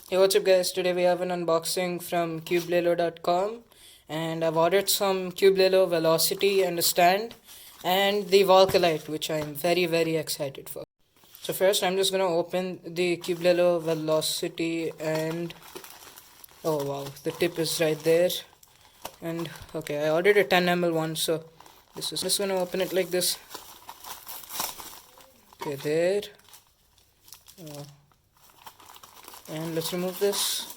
Hey, what's up, guys? Today we have an unboxing from cubelelo.com, and I've ordered some Cubelelo Velocity and a stand, and the Valk, which I'm very excited for. So first, I'm just gonna open the Cubelelo Velocity, and oh wow, the tip is right there. And okay, I ordered a 10 ml one, so this is just gonna open it like this. Okay, there. Uh, and let's remove this.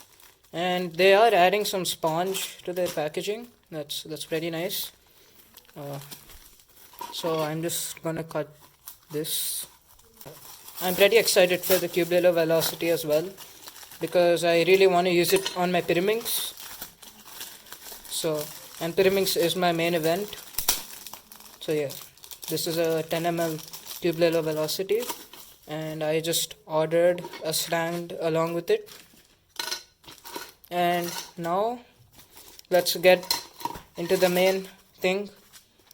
And they are adding some sponge to their packaging. That's pretty nice. uh, so I'm just gonna cut this. I'm pretty excited for the Cubelelo Velocity as well, because I really want to use it on my pyraminx. So, and pyraminx is my main event. So yeah, this is a 10 ml Cubelelo Velocity, and I just ordered a stand along with it. And now let's get into the main thing,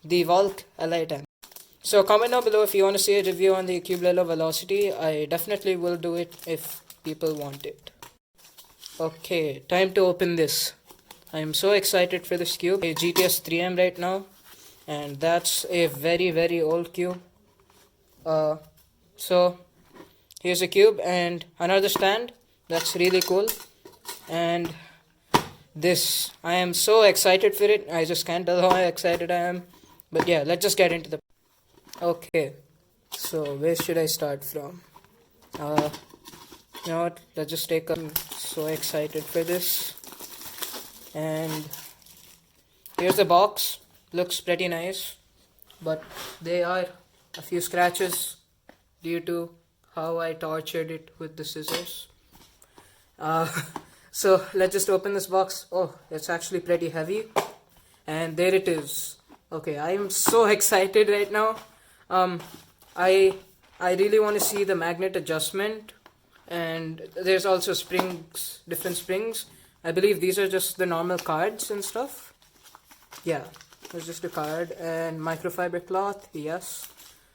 the Valk LI10. So comment down below if you want to see a review on the Cubelelo Velocity. I definitely will do it if people want it. Okay, time to open this. I am so excited for this cube. A GTS 3M right now, and that's a very old cube. So here's a cube and another stand. That's really cool. And this, I am so excited for it. I just can't tell how excited I am. But yeah, let's just get into the. Okay, so where should I start from? You know what? Let's just take. I'm so excited for this. And here's the box. Looks pretty nice, but there are a few scratches due to how I tortured it with the scissors. Uh, so let's just open this box. Oh, it's actually pretty heavy. And there it is. Okay, I am so excited right now. I really want to see the magnet adjustment, and there's also springs, different springs. I believe these are just the normal cards and stuff. Yeah, it's just a card and microfiber cloth. Yes,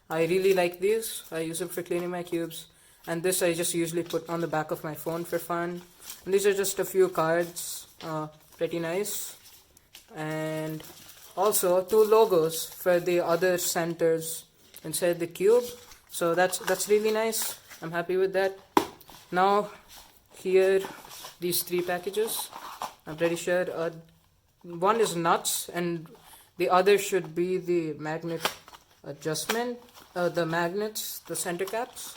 I really like these. I use them for cleaning my cubes. And this I just usually put on the back of my phone for fun. And these are just a few cards. Pretty nice. And also two logos for the other centers inside the cube. So that's really nice. I'm happy with that. Now here, these three packages. I'm pretty sure one is nuts and the other should be the magnet adjustment. The magnets, the center caps.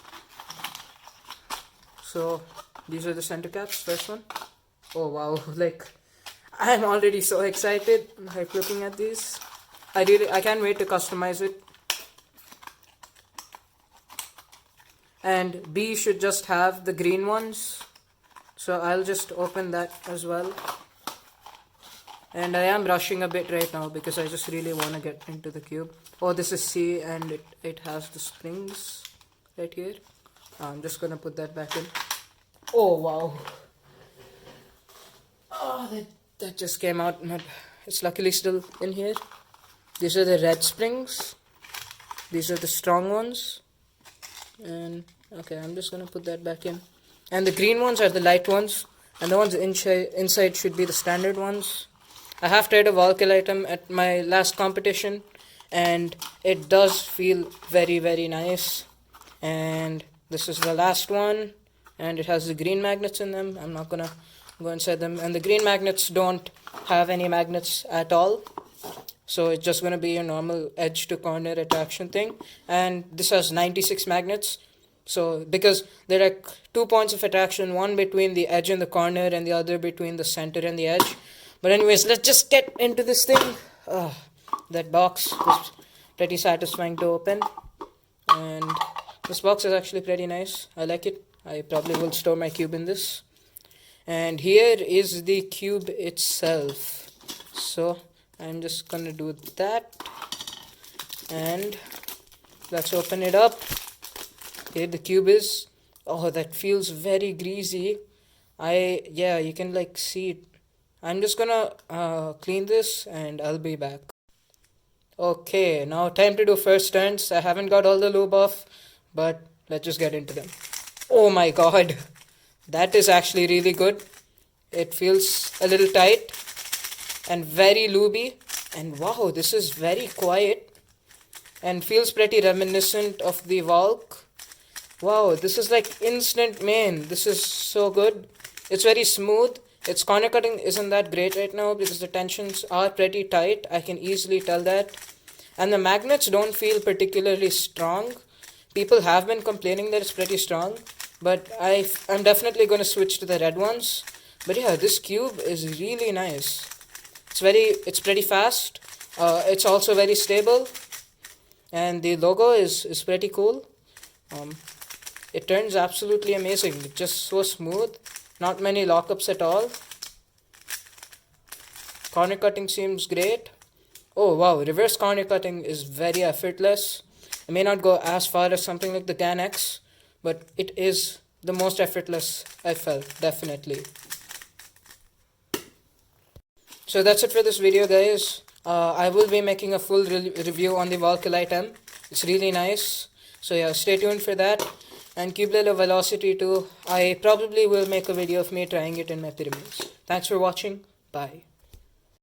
So these are the center caps. First one. Oh wow, like I'm already so excited like looking at these. I can't wait to customize it. And B should just have the green ones, so I'll just open that as well. And I am rushing a bit right now because I just really want to get into the cube. Oh, this is C, and it has the springs right here. I'm just gonna put that back in. Oh wow. Oh, that just came out. It's luckily still in here. These are the red springs. These are the strong ones. And okay, I'm just gonna put that back in. And the green ones are the light ones, and the ones inside should be the standard ones. I have tried a Valk item at my last competition, and it does feel very nice. And this is the last one, and it has the green magnets in them. I'm not gonna go inside them, and the green magnets don't have any magnets at all, so it's just gonna be a normal edge to corner attraction thing. And this has 96 magnets, so because there are 2 points of attraction, one between the edge and the corner and the other between the center and the edge. But anyways, let's just get into this thing. That box was pretty satisfying to open, and this box is actually pretty nice. I like it. I probably will store my cube in this. And here is the cube itself. So I'm just gonna do that, and let's open it up. Here the cube is. Oh, that feels very greasy. Yeah, you can like see it. I'm just gonna clean this and I'll be back. Okay, now time to do first turns. I haven't got all the lube off, but let's just get into them. Oh my god, That is actually really good. It feels a little tight and very looby. And wow, this is very quiet and feels pretty reminiscent of the Valk. Wow, this is like instant main. This is so good. It's very smooth. Its corner cutting isn't that great right now because the tensions are pretty tight. I can easily tell that. And the magnets don't feel particularly strong. People have been complaining that it's pretty strong, but I'm definitely going to switch to the red ones. But yeah, this cube is really nice. It's pretty fast. It's also very stable, and the logo is pretty cool. Um, it turns absolutely amazing. It's just so smooth. Not many lockups at all. Corner cutting seems great. Oh wow, reverse corner cutting is very effortless. It may not go as far as something like the Can X, but it is the most effortless I felt, definitely. So that's it for this video, guys. I will be making a full review on the Valk M. It's really nice. So yeah, stay tuned for that. And keep little velocity too. I probably will make a video of me trying it in my pyramids. Thanks for watching. Bye.